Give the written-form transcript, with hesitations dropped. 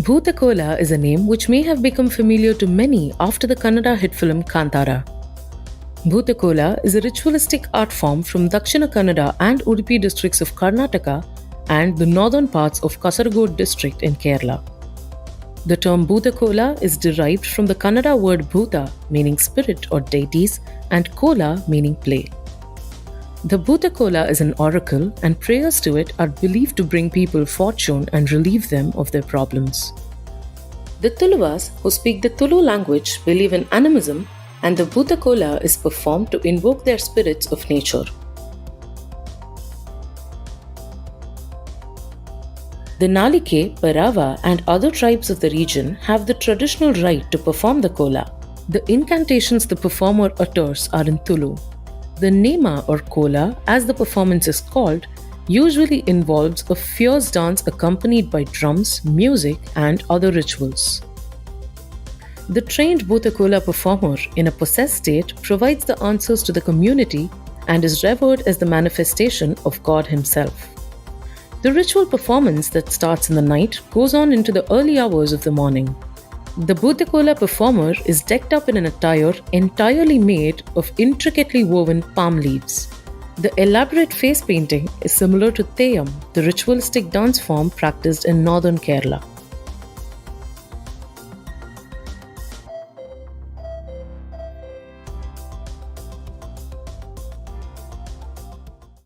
Bhutakola is a name which may have become familiar to many after the Kannada hit film Kantara. Bhutakola is a ritualistic art form from Dakshina Kannada and Udupi districts of Karnataka and the northern parts of Kasaragod district in Kerala. The term Bhutakola is derived from the Kannada word Bhuta, meaning spirit or deities, and Kola, meaning play. The Bhutakola is an oracle, and prayers to it are believed to bring people fortune and relieve them of their problems. The Tuluvas, who speak the Tulu language, believe in animism, and the Bhutakola is performed to invoke their spirits of nature. The Nalike, Parava, and other tribes of the region have the traditional right to perform the kola. The incantations the performer utters are in Tulu. The Nema or kola, as the performance is called, usually involves a fierce dance accompanied by drums, music, and other rituals. The trained Bhutakola performer in a possessed state provides the answers to the community and is revered as the manifestation of God himself. The ritual performance that starts in the night goes on into the early hours of the morning. The Bhutakola performer is decked up in an attire entirely made of intricately woven palm leaves. The elaborate face painting is similar to Theyyam, the ritualistic dance form practiced in northern Kerala.